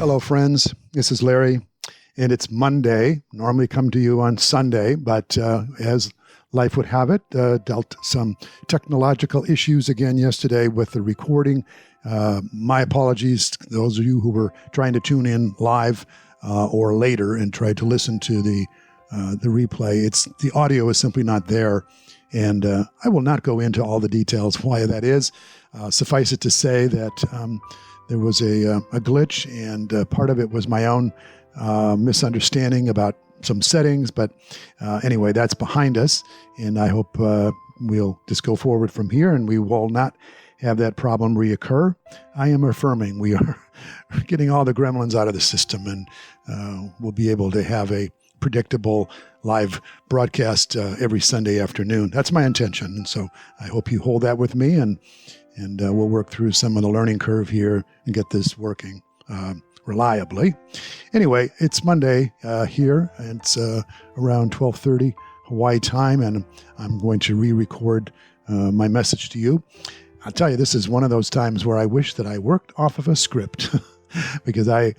Hello, friends. This is Larry, and it's Monday. Normally come to you on Sunday, but as life would have it, dealt some technological issues again yesterday with the recording. My apologies to those of you who were trying to tune in live or later and tried to listen to the replay. The audio is simply not there, and I will not go into all the details why that is. Suffice it to say that there was a glitch, and part of it was my own misunderstanding about some settings. But anyway, that's behind us, and I hope we'll just go forward from here, and we will not have that problem reoccur. I am affirming we are getting all the gremlins out of the system, and we'll be able to have a predictable live broadcast every Sunday afternoon. That's my intention, and so I hope you hold that with me, and we'll work through some of the learning curve here and get this working reliably. Anyway, it's Monday here, and it's around 12:30 Hawaii time, and I'm going to re-record my message to you. I'll tell you, this is one of those times where I wish that I worked off of a script because I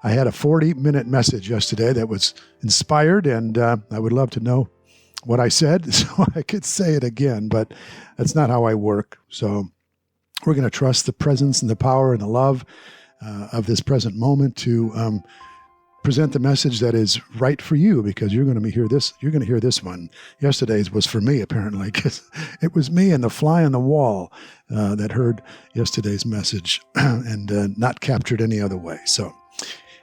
had a 40-minute message yesterday that was inspired, and I would love to know what I said so I could say it again, but that's not how I work. So we're going to trust the presence and the power and the love of this present moment to present the message that is right for you, because you're going to hear this. You're going to hear this one. Yesterday's was for me, apparently, because it was me and the fly on the wall that heard yesterday's message and not captured any other way. So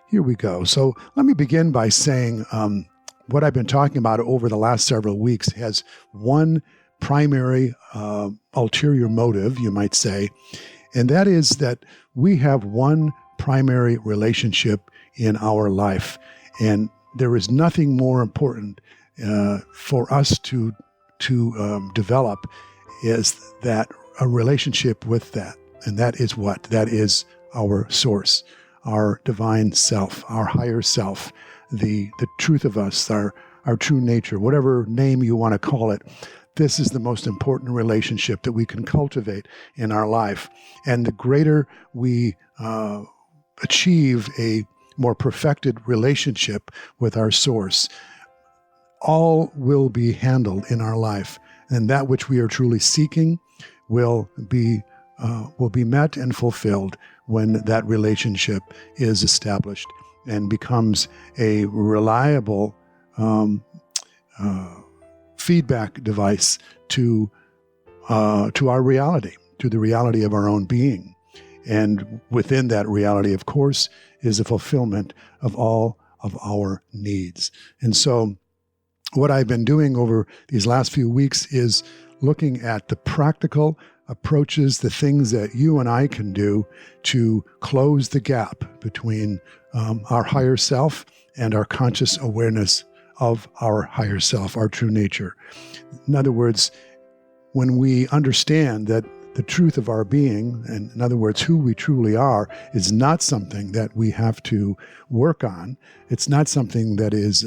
here we go. So let me begin by saying what I've been talking about over the last several weeks has one primary ulterior motive, you might say, and that is that we have one primary relationship in our life, and there is nothing more important for us to develop is that a relationship with that, and that is what? That is our source, our divine self, our higher self, the truth of us, our true nature, whatever name you want to call it. This is the most important relationship that we can cultivate in our life. And the greater we achieve a more perfected relationship with our source, all will be handled in our life. And that which we are truly seeking will be met and fulfilled when that relationship is established and becomes a reliable feedback device to our reality, to the reality of our own being. And within that reality, of course, is the fulfillment of all of our needs. And so what I've been doing over these last few weeks is looking at the practical approaches, the things that you and I can do to close the gap between our higher self and our conscious awareness of our higher self, our true nature. In other words, when we understand that the truth of our being, and in other words, who we truly are, is not something that we have to work on. It's not something that is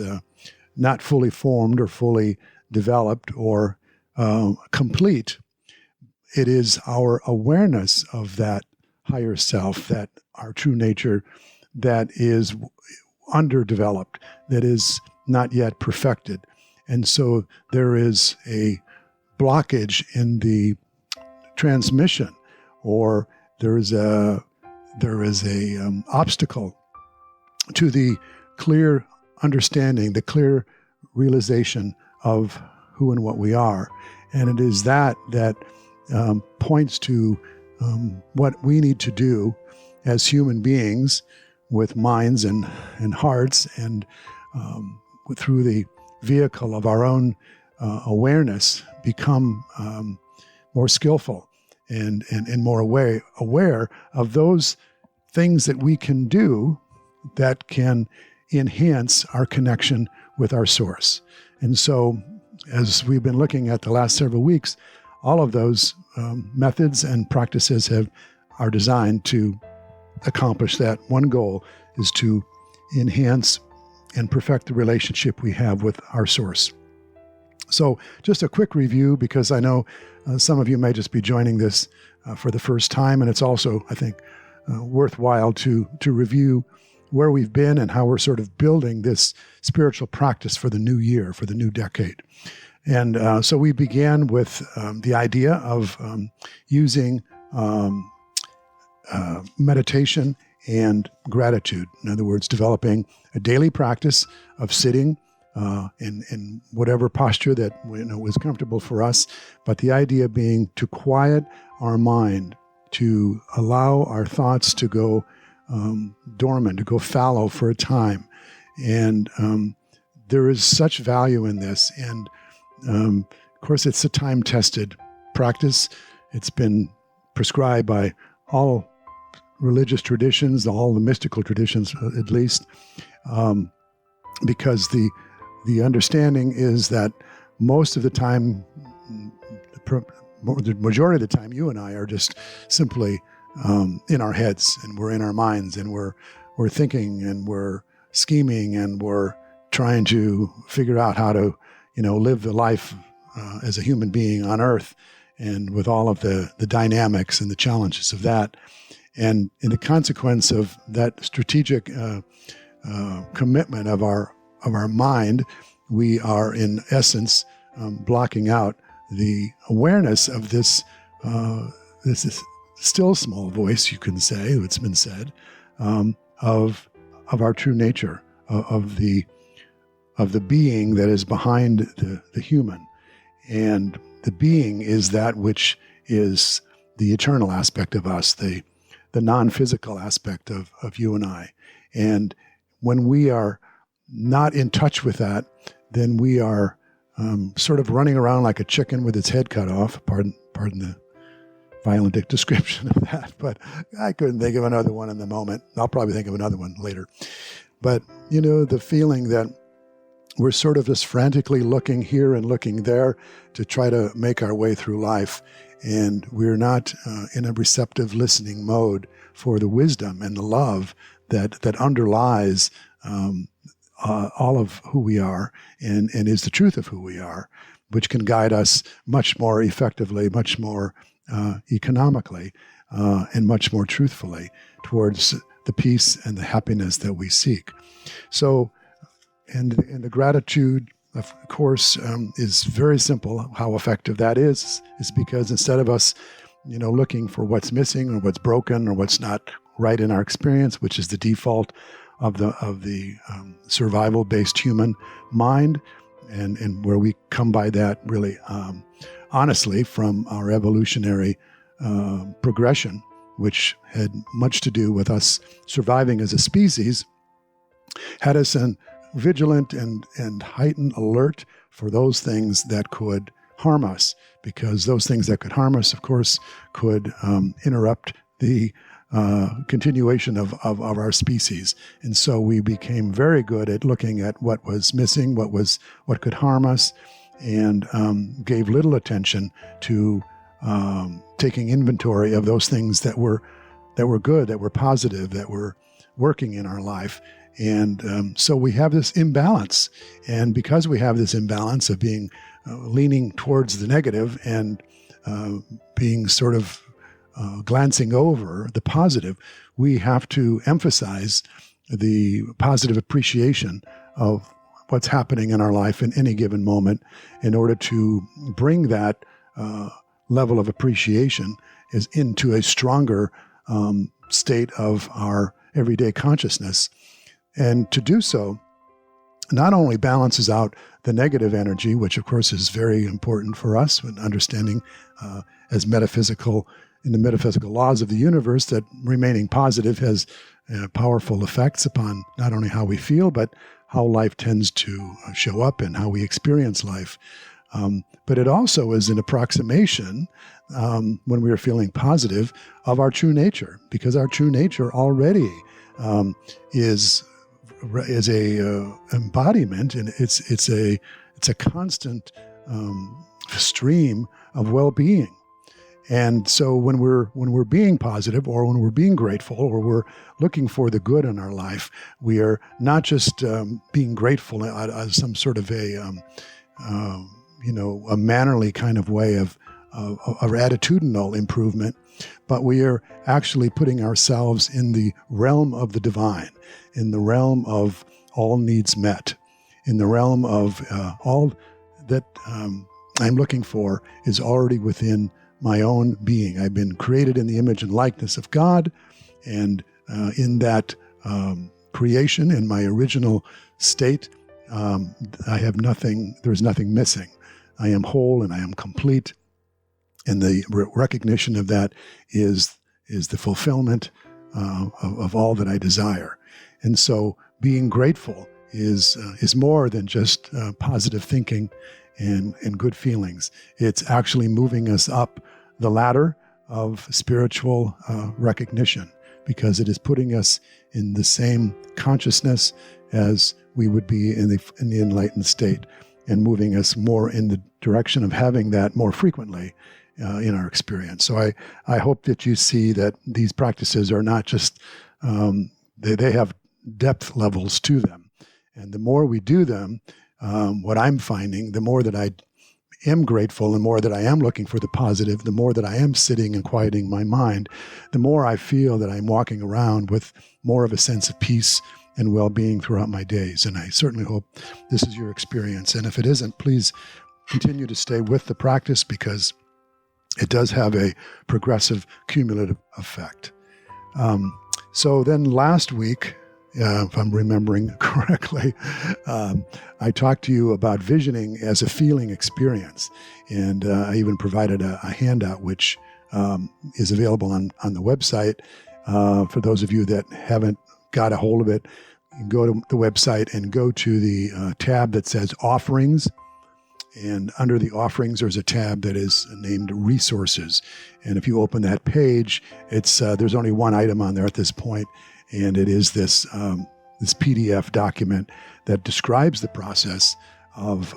not fully formed or fully developed or complete. It is our awareness of that higher self, that our true nature, that is underdeveloped, that is not yet perfected. And so there is a blockage in the transmission, or there is a obstacle to the clear understanding, the clear realization of who and what we are. And it is that points to what we need to do as human beings with minds and hearts, and through the vehicle of our own awareness, become more skillful and more aware of those things that we can do that can enhance our connection with our source. And so, as we've been looking at the last several weeks, all of those methods and practices are designed to accomplish that. One goal is to enhance and perfect the relationship we have with our source. So just a quick review, because I know some of you may just be joining this for the first time, and it's also, I think, worthwhile to review where we've been and how we're sort of building this spiritual practice for the new year, for the new decade. And so we began with the idea of using meditation and gratitude. In other words, developing a daily practice of sitting in whatever posture that was comfortable for us, but the idea being to quiet our mind, to allow our thoughts to go dormant, to go fallow for a time. And there is such value in this. And of course, it's a time-tested practice. It's been prescribed by all religious traditions, all the mystical traditions at least, because the understanding is that most of the time, the majority of the time, you and I are just simply in our heads, and we're in our minds, and we're thinking, and we're scheming, and we're trying to figure out how to live the life as a human being on Earth, and with all of the dynamics and the challenges of that. And in the consequence of that strategic commitment of our mind, we are in essence blocking out the awareness of this still small voice, you can say, it's been said, of our true nature, of the being that is behind the human. And the being is that which is the eternal aspect of us, the non-physical aspect of you and I. And when we are not in touch with that, then we are sort of running around like a chicken with its head cut off. Pardon the violent description of that, but I couldn't think of another one in the moment. I'll probably think of another one later. But, the feeling that we're sort of just frantically looking here and looking there to try to make our way through life. And we're not in a receptive listening mode for the wisdom and the love that underlies all of who we are and is the truth of who we are, which can guide us much more effectively, much more economically, and much more truthfully towards the peace and the happiness that we seek. So, and the gratitude, of course, is very simple. How effective that is because instead of us, looking for what's missing or what's broken or what's not right in our experience, which is the default of the survival-based human mind, and where we come by that really honestly from our evolutionary progression, which had much to do with us surviving as a species, had us in vigilant and heightened alert for those things that could harm us, because those things that could harm us, of course, could interrupt the continuation of our species. And so we became very good at looking at what was missing, what could harm us, and gave little attention to taking inventory of those things that were good, that were positive, that were working in our life. And so we have this imbalance. And because we have this imbalance of being leaning towards the negative and being sort of glancing over the positive, we have to emphasize the positive appreciation of what's happening in our life in any given moment in order to bring that level of appreciation into a stronger state of our everyday consciousness. And to do so not only balances out the negative energy, which of course is very important for us when understanding as metaphysical, in the metaphysical laws of the universe, that remaining positive has powerful effects upon not only how we feel, but how life tends to show up and how we experience life. But it also is an approximation when we are feeling positive of our true nature, because our true nature already is a embodiment, and it's a constant stream of well-being. And so when we're being positive, or when we're being grateful, or we're looking for the good in our life, we are not just being grateful as some sort of a mannerly kind of way of attitudinal improvement, but we are actually putting ourselves in the realm of the divine, in the realm of all needs met, in the realm of all that I'm looking for is already within my own being. I've been created in the image and likeness of God, and in that creation, in my original state, I have nothing, there's nothing missing. I am whole and I am complete. And the recognition of that is the fulfillment of all that I desire. And so being grateful is more than just positive thinking and good feelings. It's actually moving us up the ladder of spiritual recognition, because it is putting us in the same consciousness as we would be in the enlightened state, and moving us more in the direction of having that more frequently in our experience. So I hope that you see that these practices are not just, they have depth levels to them. And the more we do them, what I'm finding, the more that I am grateful, the more that I am looking for the positive, the more that I am sitting and quieting my mind, the more I feel that I'm walking around with more of a sense of peace and well-being throughout my days. And I certainly hope this is your experience. And if it isn't, please continue to stay with the practice, because it does have a progressive cumulative effect. So then last week, if I'm remembering correctly, I talked to you about visioning as a feeling experience. And I even provided a handout, which is available on the website. For those of you that haven't got a hold of it, you can go to the website and go to the tab that says Offerings. And under the offerings, there's a tab that is named Resources. And if you open that page, it's there's only one item on there at this point, and it is this PDF document that describes the process of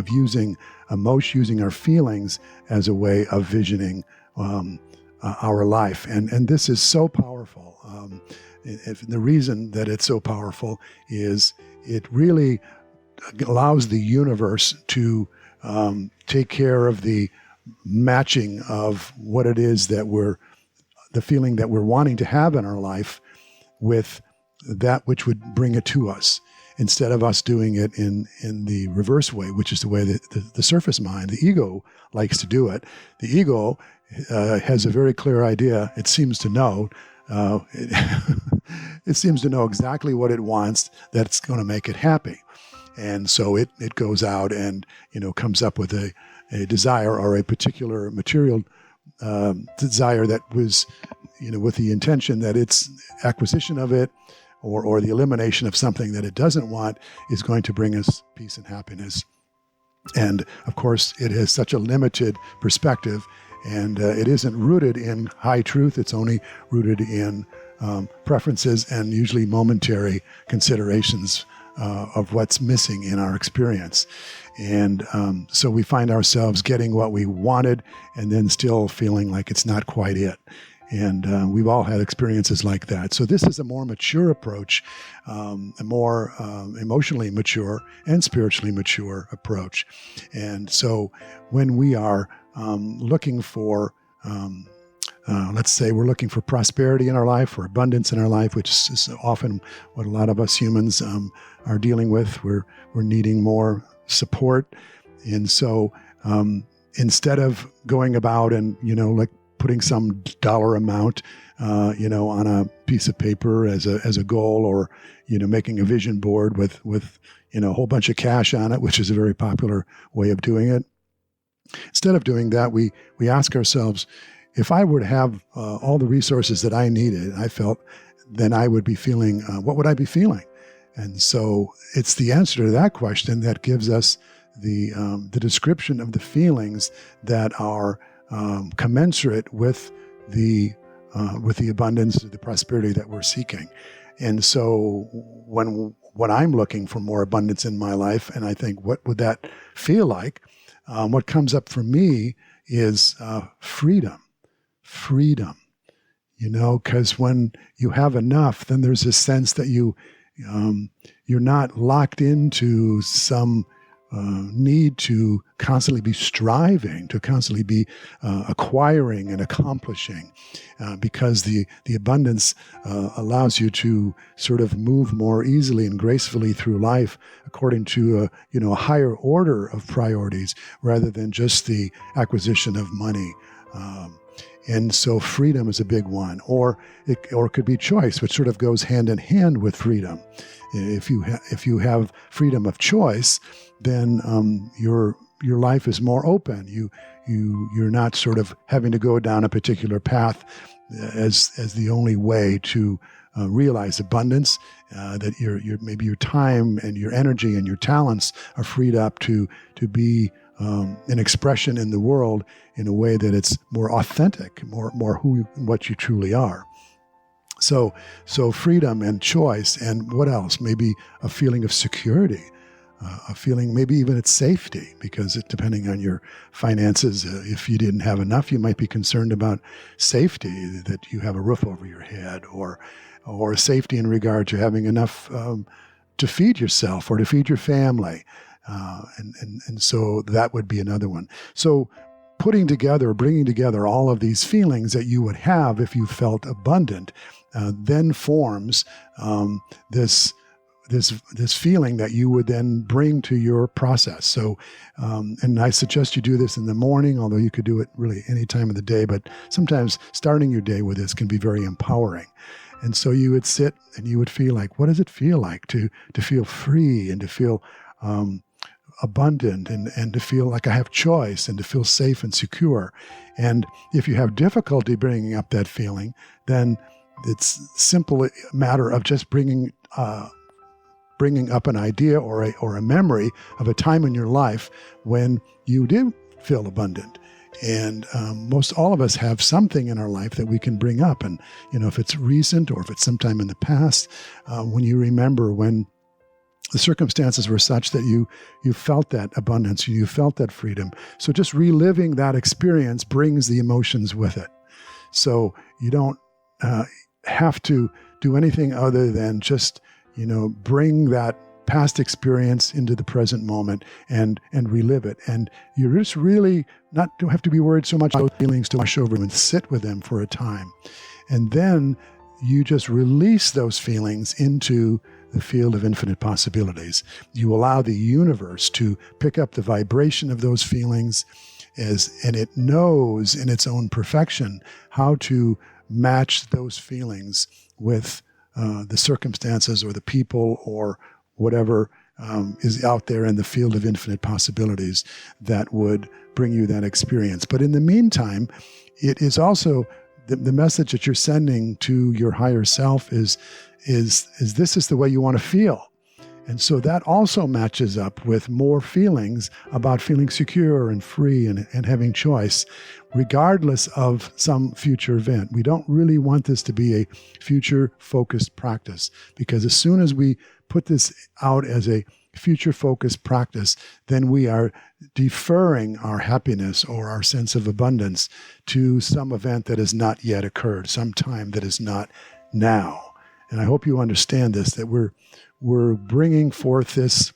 using emotion, using our feelings as a way of visioning our life. And this is so powerful. The reason that it's so powerful is it really allows the universe to take care of the matching of what it is that the feeling that we're wanting to have in our life with that which would bring it to us, instead of us doing it in the reverse way, which is the way that the surface mind, the ego, likes to do it. The ego has a very clear idea. It seems to know. It seems to know exactly what it wants that's going to make it happy. And so it goes out and, comes up with a desire or a particular material desire that was, with the intention that its acquisition of it or the elimination of something that it doesn't want is going to bring us peace and happiness. And of course, it has such a limited perspective, and it isn't rooted in high truth. It's only rooted in preferences and usually momentary considerations of what's missing in our experience. And so we find ourselves getting what we wanted and then still feeling like it's not quite it. And we've all had experiences like that. So this is a more mature approach, a more emotionally mature and spiritually mature approach. And so when we are looking for, let's say we're looking for prosperity in our life or abundance in our life, which is often what a lot of us humans are dealing with. We're needing more support. And so instead of going about and, like putting some dollar amount, on a piece of paper as a goal, or, making a vision board with a whole bunch of cash on it, which is a very popular way of doing it. Instead of doing that, we ask ourselves, if I were to have all the resources that I needed, I felt, then I would be feeling, what would I be feeling? And so it's the answer to that question that gives us the description of the feelings that are commensurate with the abundance, the prosperity that we're seeking. And so when I'm looking for more abundance in my life, and I think, what would that feel like? What comes up for me is freedom, because when you have enough, then there's a sense that you're not locked into some need to constantly be striving, to constantly be acquiring and accomplishing, because the abundance allows you to sort of move more easily and gracefully through life according to a higher order of priorities rather than just the acquisition of money. And so freedom is a big one, or it could be choice, which sort of goes hand in hand with freedom. If you have freedom of choice, then your life is more open. You're not sort of having to go down a particular path as the only way to realize abundance. That maybe your time and your energy and your talents are freed up to be an expression in the world in a way that it's more authentic, more what you truly are. So freedom and choice, and what else? Maybe a feeling of security, a feeling, maybe even it's safety, because depending on your finances, if you didn't have enough, you might be concerned about safety, that you have a roof over your head, or safety in regard to having enough to feed yourself or to feed your family. And so that would be another one. So bringing together all of these feelings that you would have if you felt abundant, then forms this feeling that you would then bring to your process. So, and I suggest you do this in the morning, although you could do it really any time of the day, but sometimes starting your day with this can be very empowering. And so you would sit and you would feel like, what does it feel like to feel free and to feel abundant and to feel like I have choice and to feel safe and secure. And if you have difficulty bringing up that feeling, then it's simply a matter of just bringing up an idea or a memory of a time in your life when you did feel abundant. And most all of us have something in our life that we can bring up. And, if it's recent or if it's sometime in the past, when you remember when the circumstances were such that you felt that abundance, you felt that freedom. So just reliving that experience brings the emotions with it. So you don't have to do anything other than just, bring that past experience into the present moment and relive it. And you just really don't have to be worried so much about feelings to wash over and sit with them for a time. And then you just release those feelings into the field of infinite possibilities. You allow the universe to pick up the vibration of those feelings and it knows in its own perfection how to match those feelings with the circumstances or the people or whatever is out there in the field of infinite possibilities that would bring you that experience. But in the meantime, it is also the message that you're sending to your higher self is this is the way you want to feel. And so that also matches up with more feelings about feeling secure and free and having choice, regardless of some future event. We don't really want this to be a future-focused practice, because as soon as we put this out as a future-focused practice, then we are deferring our happiness or our sense of abundance to some event that has not yet occurred, some time that is not now. And I hope you understand this, that we're bringing forth this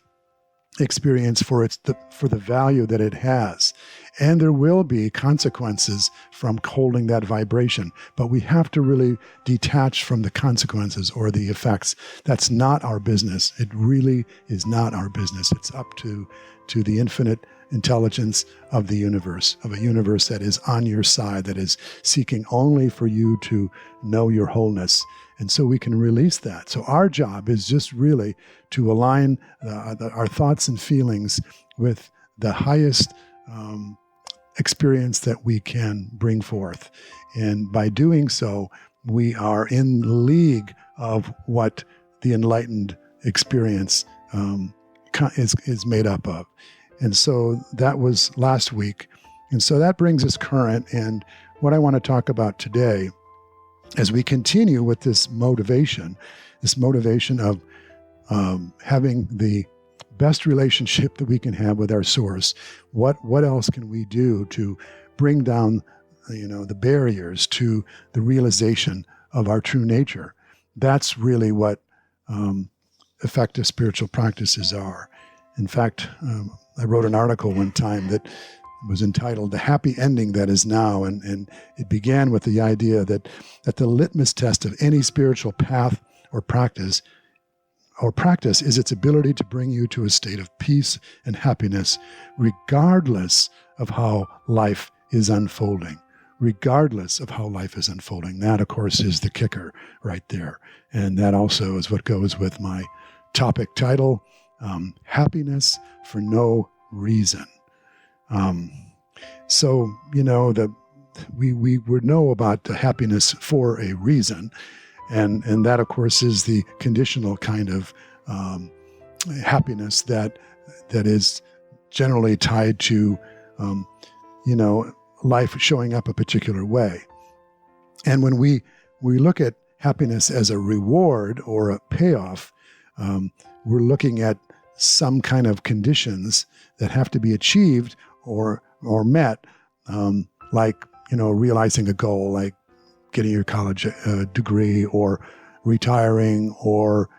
experience for the value that it has. And there will be consequences from holding that vibration, but we have to really detach from the consequences or the effects. That's not our business. It really is not our business. It's up to the infinite intelligence of the universe, of a universe that is on your side, that is seeking only for you to know your wholeness. And so we can release that. So our job is just really to align our thoughts and feelings with the highest experience that we can bring forth. And by doing so, we are in league of what the enlightened experience is made up of. And so that was last week. And so that brings us current. And what I want to talk about today, as we continue with this motivation of having the best relationship that we can have with our source, what else can we do to bring down, the barriers to the realization of our true nature? That's really what effective spiritual practices are. In fact, I wrote an article one time that was entitled "The Happy Ending That Is Now," and it began with the idea that the litmus test of any spiritual path or practice is its ability to bring you to a state of peace and happiness, regardless of how life is unfolding. Regardless of how life is unfolding. That, of course, is the kicker right there. And that also is what goes with my topic title, Happiness for No Reason. So, we would know about the happiness for a reason. And that, of course, is the conditional kind of happiness that is generally tied to, life showing up a particular way. And when we look at happiness as a reward or a payoff, we're looking at some kind of conditions that have to be achieved or met, like, realizing a goal, like getting your college degree or retiring or,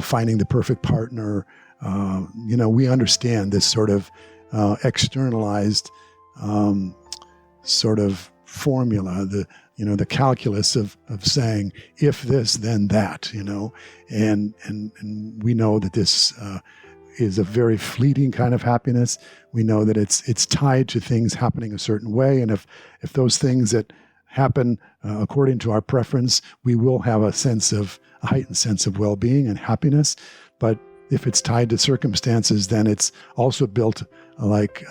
finding the perfect partner. We understand this sort of externalized sort of formula, the calculus of saying, if this, then that, and we know that this is a very fleeting kind of happiness. We know that it's tied to things happening a certain way. And if those things that happen according to our preference, we will have a heightened sense of well-being and happiness. But if it's tied to circumstances, then it's also built like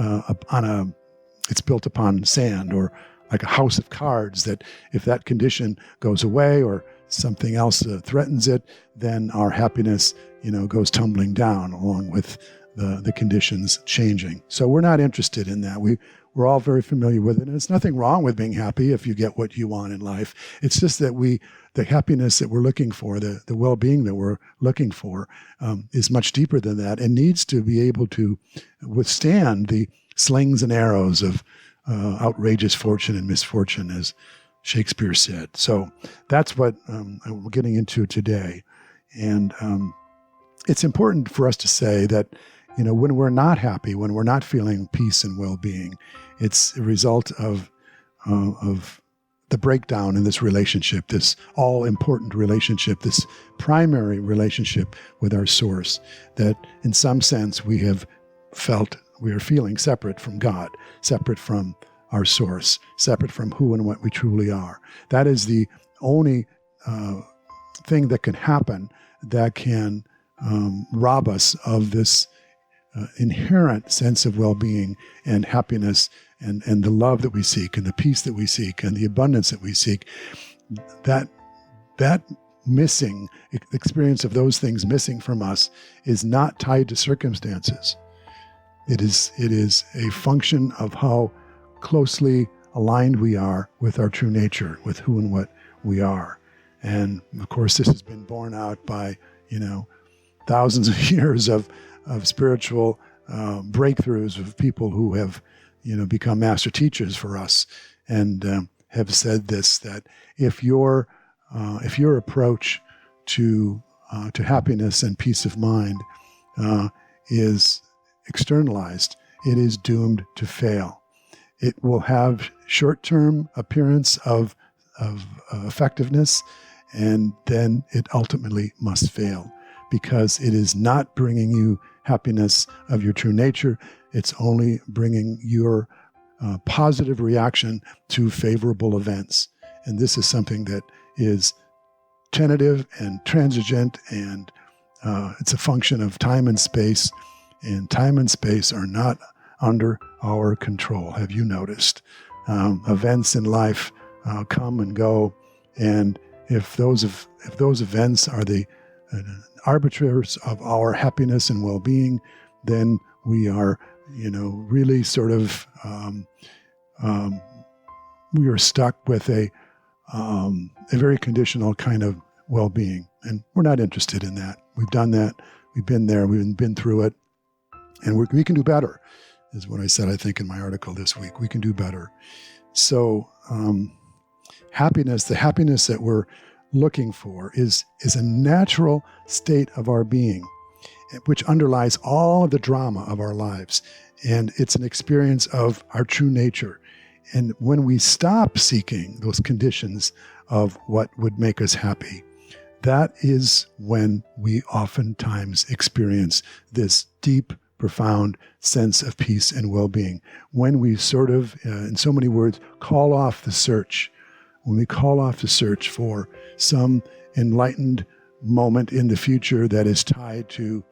it's built upon sand, or like a house of cards, that if that condition goes away or something else threatens it, then our happiness, goes tumbling down along with the conditions changing. So we're not interested in that. We're all very familiar with it. And there's nothing wrong with being happy if you get what you want in life. It's just that the happiness that we're looking for, the well-being that we're looking for, is much deeper than that, and needs to be able to withstand the slings and arrows of outrageous fortune and misfortune, as Shakespeare said. So that's what we're getting into today. And it's important for us to say that, when we're not happy, when we're not feeling peace and well-being, it's a result of the breakdown in this relationship, this all-important relationship, this primary relationship with our source, that in some sense we are feeling separate from God, separate from our source, separate from who and what we truly are. That is the only thing that can happen that can rob us of this inherent sense of well-being and happiness and the love that we seek and the peace that we seek and the abundance that we seek. That missing experience of those things missing from us is not tied to circumstances. It is a function of how closely aligned we are with our true nature, with who and what we are. And of course, this has been borne out by, thousands of years of spiritual breakthroughs of people who have, become master teachers for us, and have said this, that if your approach to happiness and peace of mind is externalized, it is doomed to fail. It will have short-term appearance of effectiveness, and then it ultimately must fail, because it is not bringing you happiness of your true nature. It's only bringing your positive reaction to favorable events. And this is something that is tentative and transigent, and it's a function of time and space. And time and space are not under our control. Have you noticed? Events in life come and go, and if those events are the arbiters of our happiness and well-being, then we are, really sort of we are stuck with a very conditional kind of well-being, and we're not interested in that. We've done that. We've been there. We've been through it. And we can do better, is what I said, I think, in my article this week. We can do better. So happiness, the happiness that we're looking for is a natural state of our being. which underlies all of the drama of our lives. And it's an experience of our true nature. And when we stop seeking those conditions of what would make us happy, that is when we oftentimes experience this deep, profound sense of peace and well-being. When we sort of, in so many words, call off the search. When we call off the search for some enlightened moment in the future that is tied to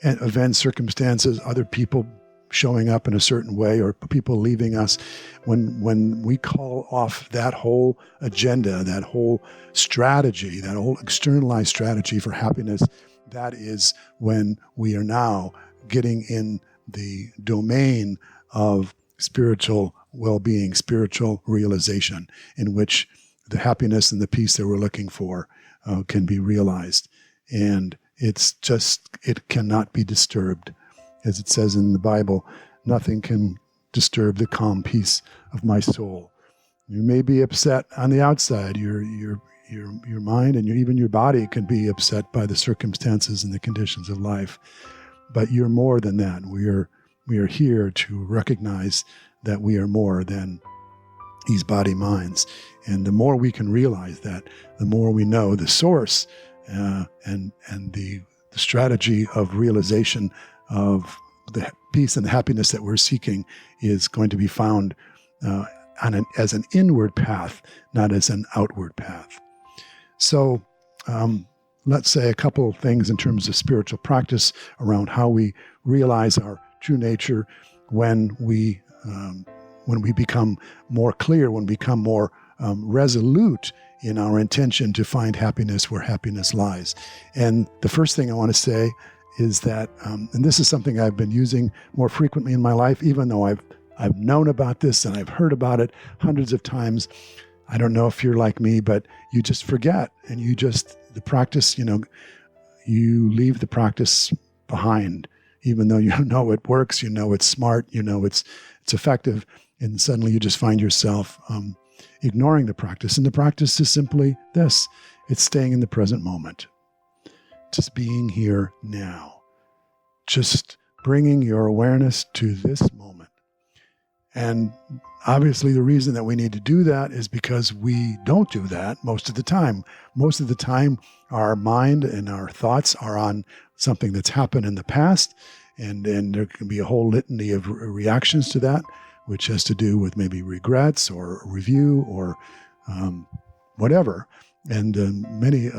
events, circumstances, other people showing up in a certain way or people leaving us, when we call off that whole agenda, that whole strategy, that whole externalized strategy for happiness, that is when we are now getting in the domain of spiritual well-being, spiritual realization, in which the happiness and the peace that we're looking for can be realized. And it cannot be disturbed. As it says in the Bible, nothing can disturb the calm peace of my soul. You may be upset on the outside. Your mind and even your body can be upset by the circumstances and the conditions of life. But you're more than that. We are here to recognize that we are more than these body minds. And the more we can realize that, the more we know the source and the strategy of realization of the peace and the happiness that we're seeking is going to be found as an inward path, not as an outward path. So let's say a couple of things in terms of spiritual practice around how we realize our true nature when we become more clear, when we become more resolute in our intention to find happiness where happiness lies. And the first thing I want to say is that, and this is something I've been using more frequently in my life, even though I've known about this and I've heard about it hundreds of times. I don't know if you're like me, but you just forget, and the practice, you leave the practice behind, even though you know it works, you know it's smart, you know it's effective, and suddenly you just find yourself ignoring the practice. And the practice is simply this: it's staying in the present moment. Just being here now, just bringing your awareness to this moment. And obviously the reason that we need to do that is because we don't do that most of the time. Most of the time, our mind and our thoughts are on something that's happened in the past, and there can be a whole litany of reactions to that, which has to do with maybe regrets or review or whatever. And many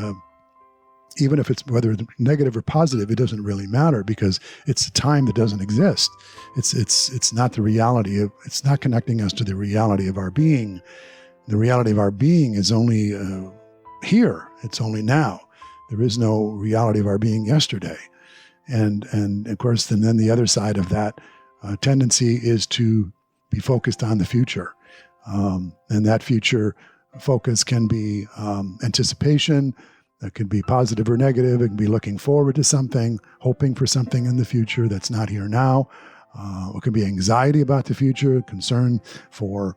even if it's whether negative or positive, it doesn't really matter, because it's a time that doesn't exist. It's not the reality of, it's not connecting us to the reality of our being. The reality of our being is only here. It's only now. There is no reality of our being yesterday. And of course, then the other side of that tendency is to be focused on the future. And that future focus can be anticipation. That could be positive or negative. It can be looking forward to something, hoping for something in the future that's not here now. It can be anxiety about the future, concern for,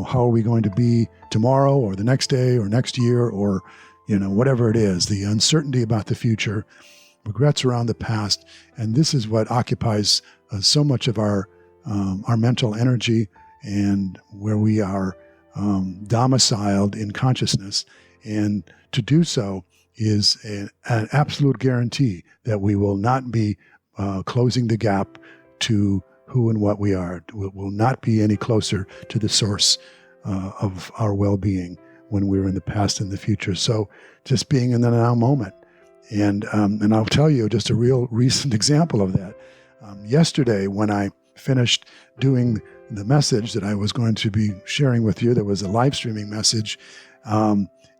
how are we going to be tomorrow or the next day or next year, or, whatever it is, the uncertainty about the future, regrets around the past. And this is what occupies so much of our mental energy, and where we are domiciled in consciousness. And to do so is an absolute guarantee that we will not be closing the gap to who and what we are. We will not be any closer to the source of our well-being when we're in the past and the future. So just being in the now moment. And I'll tell you just a real recent example of that. Yesterday, when I finished doing the message that I was going to be sharing with you, there was a live streaming message.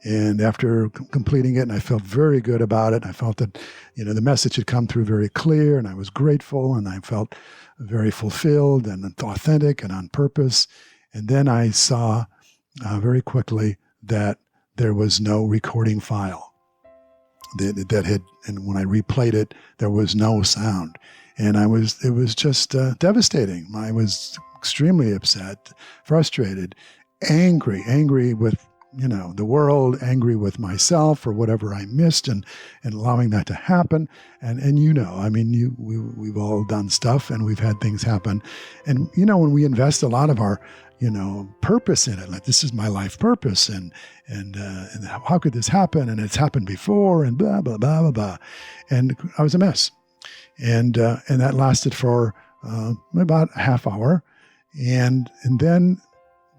And after completing it, and I felt very good about it. I felt that, the message had come through very clear, and I was grateful, and I felt very fulfilled and authentic and on purpose. And then I saw very quickly that there was no recording file that had, and when I replayed it, there was no sound. And it was just devastating. I was extremely upset, frustrated, angry with the world, angry with myself for whatever I missed, and allowing that to happen. And I mean, we've all done stuff, and we've had things happen. And when we invest a lot of our purpose in it, like this is my life purpose, and how could this happen? And it's happened before, and blah blah blah blah blah. And I was a mess, and that lasted for about a half hour, and then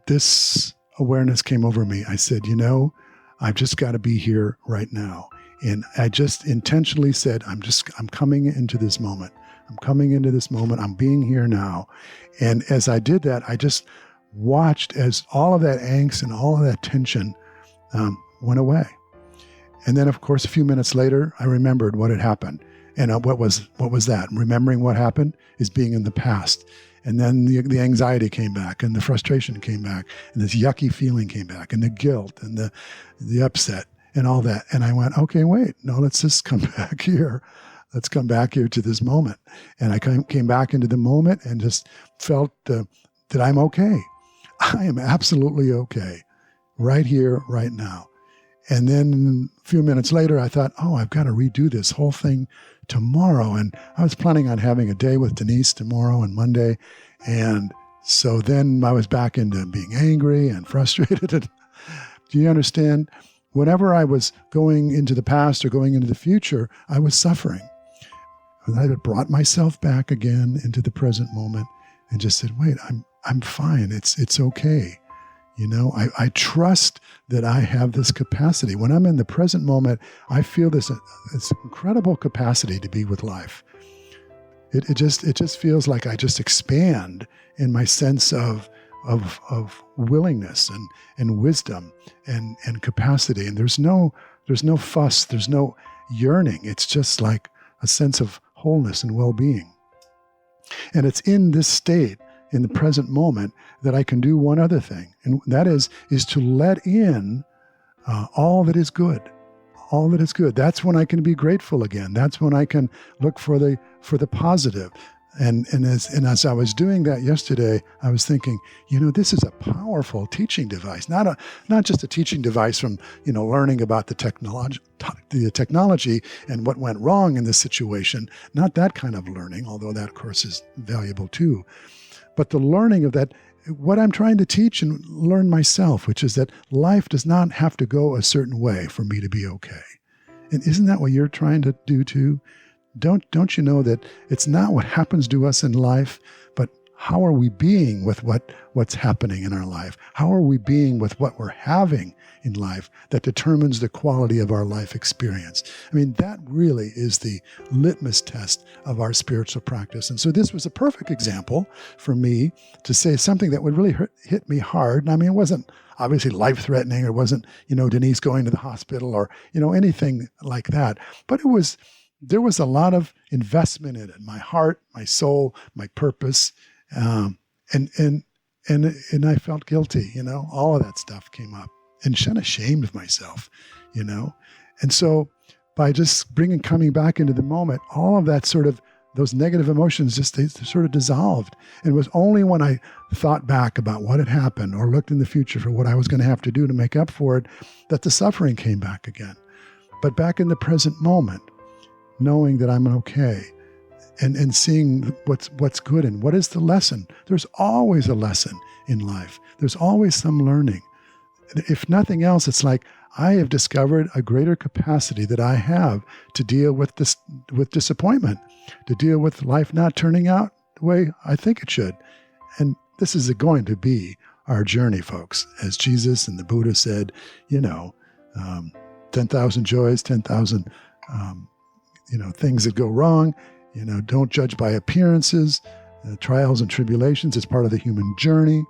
this awareness came over me. I said, I've just got to be here right now. And I just intentionally said, I'm coming into this moment. I'm coming into this moment. I'm being here now. And as I did that, I just watched as all of that angst and all of that tension went away. And then, of course, a few minutes later, I remembered what had happened. And what was that? Remembering what happened is being in the past. And then the anxiety came back, and the frustration came back, and this yucky feeling came back, and the guilt and the upset and all that. And I went, okay, wait, no, let's just come back here. Let's come back here to this moment. And I came back into the moment and just felt that I'm okay. I am absolutely okay right here, right now. And then a few minutes later, I thought, I've got to redo this whole thing tomorrow. And I was planning on having a day with Denise tomorrow and Monday. And so then I was back into being angry and frustrated. Do you understand? Whenever I was going into the past or going into the future, I was suffering. And I had brought myself back again into the present moment and just said, wait, I'm fine. It's okay. I trust that I have this capacity. When I'm in the present moment, I feel this incredible capacity to be with life. It just feels like I just expand in my sense of willingness and wisdom and capacity. And there's no fuss, there's no yearning. It's just like a sense of wholeness and well-being. And it's in this state, in the present moment, that I can do one other thing, and that is to let in all that is good. All that is good. That's when I can be grateful again. That's when I can look for the positive. And as I was doing that yesterday, I was thinking, this is a powerful teaching device. Not just a teaching device from learning about the technology and what went wrong in this situation. Not that kind of learning, although that of course is valuable too. But the learning of that, what I'm trying to teach and learn myself, which is that life does not have to go a certain way for me to be okay. And isn't that what you're trying to do too? Don't you know that it's not what happens to us in life, but how are we being with what's happening in our life? How are we being with what we're having in life that determines the quality of our life experience? I mean, that really is the litmus test of our spiritual practice. And so this was a perfect example for me to say something that would really hit me hard. And I mean, it wasn't obviously life-threatening. It wasn't, Denise going to the hospital or, anything like that. But there was a lot of investment in it, my heart, my soul, my purpose. And I felt guilty, all of that stuff came up and kind of ashamed of myself, And so by just coming back into the moment, all of that those negative emotions they sort of dissolved. And it was only when I thought back about what had happened or looked in the future for what I was going to have to do to make up for it, that the suffering came back again. But back in the present moment, knowing that I'm okay, and seeing what's good and what is the lesson. There's always a lesson in life. There's always some learning. If nothing else, it's like I have discovered a greater capacity that I have to deal with disappointment, to deal with life not turning out the way I think it should. And this is going to be our journey, folks. As Jesus and the Buddha said, 10,000 joys, 10,000 things that go wrong. Don't judge by appearances, trials and tribulations. It's part of the human journey.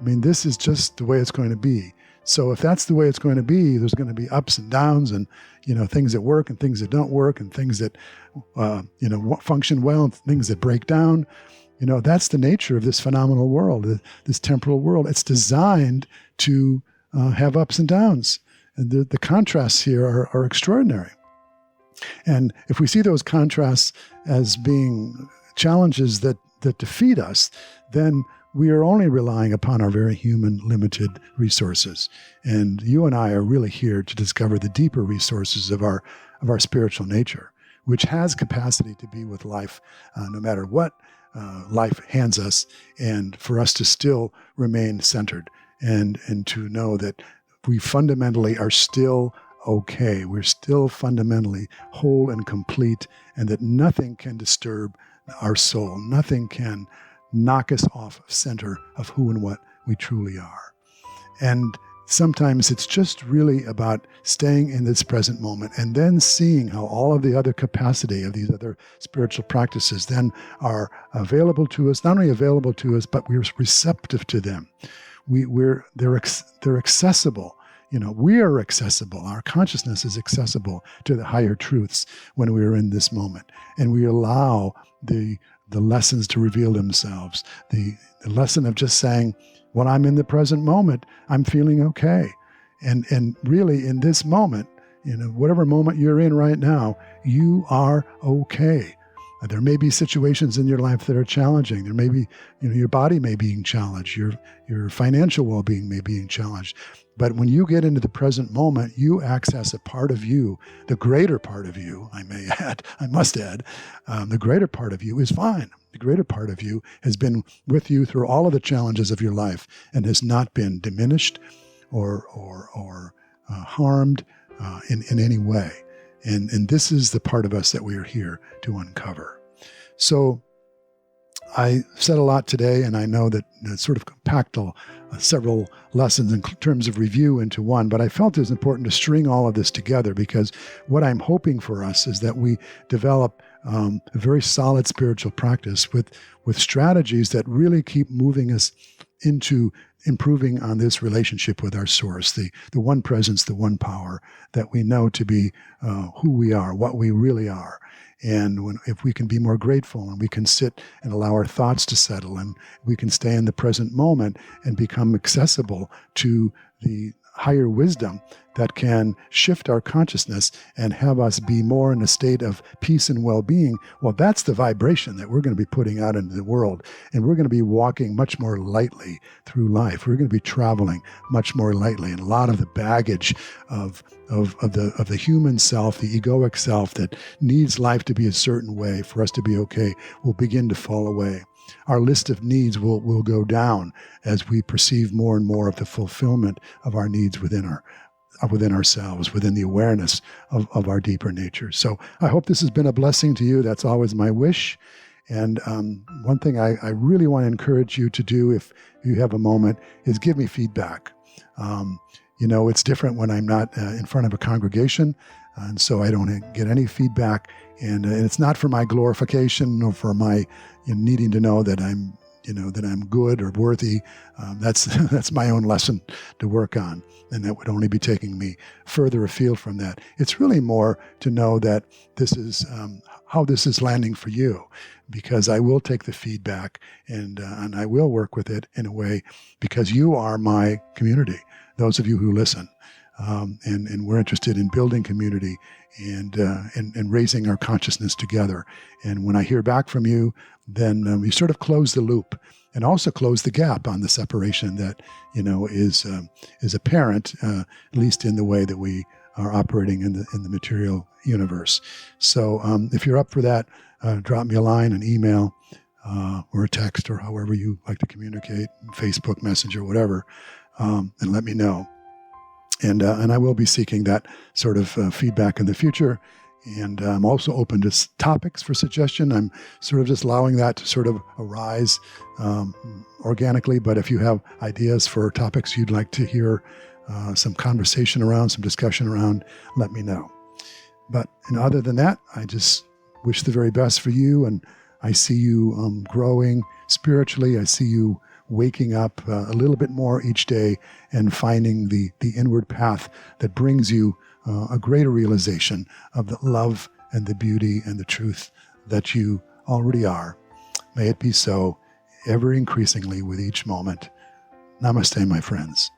I mean, this is just the way it's going to be. So if that's the way it's going to be, there's going to be ups and downs and, things that work and things that don't work and things that, function well and things that break down. That's the nature of this phenomenal world, this temporal world. It's designed to have ups and downs. And the contrasts here are extraordinary. And if we see those contrasts as being challenges that defeat us, then we are only relying upon our very human, limited resources. And you and I are really here to discover the deeper resources of our spiritual nature, which has capacity to be with life no matter what life hands us, and for us to still remain centered and to know that we fundamentally are still okay. We're still fundamentally whole and complete, and that nothing can disturb our soul. Nothing can knock us off center of who and what we truly are. And sometimes it's just really about staying in this present moment and then seeing how all of the other capacity of these other spiritual practices then are available to us, not only available to us, but we're receptive to them. They're accessible. We are accessible. Our consciousness is accessible to the higher truths when we are in this moment. And we allow the lessons to reveal themselves. The lesson of just saying, when I'm in the present moment, I'm feeling okay. And really in this moment, whatever moment you're in right now, you are okay. There may be situations in your life that are challenging. There may be, your body may be being challenged. Your financial well-being may be being challenged. But when you get into the present moment, you access a part of you, the greater part of you, I must add, the greater part of you is fine. The greater part of you has been with you through all of the challenges of your life and has not been diminished or harmed in any way. And this is the part of us that we are here to uncover. So I said a lot today, and I know that sort of packed several lessons in terms of review into one, but I felt it was important to string all of this together, because what I'm hoping for us is that we develop a very solid spiritual practice with strategies that really keep moving us into improving on this relationship with our source, the one presence, the one power that we know to be who we are, what we really are. And if we can be more grateful, and we can sit and allow our thoughts to settle, and we can stay in the present moment and become accessible to the higher wisdom that can shift our consciousness and have us be more in a state of peace and well-being, well, that's the vibration that we're going to be putting out into the world. And we're going to be walking much more lightly through life. We're going to be traveling much more lightly. And a lot of the baggage of the human self, the egoic self that needs life to be a certain way for us to be okay, will begin to fall away. Our list of needs will go down as we perceive more and more of the fulfillment of our needs within ourselves, within the awareness of our deeper nature. So I hope this has been a blessing to you. That's always my wish. And one thing I really want to encourage you to do, if you have a moment, is give me feedback. It's different when I'm not in front of a congregation, and so I don't get any feedback. And it's not for my glorification or for my needing to know that I'm good or worthy. That's my own lesson to work on, and that would only be taking me further afield from that. It's really more to know that this is how this is landing for you, because I will take the feedback and I will work with it in a way, because you are my community, those of you who listen. And we're interested in building community and raising our consciousness together. And when I hear back from you, then we sort of close the loop and also close the gap on the separation that is apparent, at least in the way that we are operating in the material universe. So if you're up for that, drop me a line, an email, or a text, or however you like to communicate, Facebook Messenger, whatever, and let me know. And I will be seeking that sort of feedback in the future. And I'm also open to topics for suggestion. I'm sort of just allowing that to sort of arise organically. But if you have ideas for topics you'd like to hear some conversation around, some discussion around, let me know. But other than that, I just wish the very best for you. And I see you growing spiritually. I see you waking up a little bit more each day and finding the inward path that brings you a greater realization of the love and the beauty and the truth that you already are. May it be so ever increasingly with each moment. Namaste, my friends.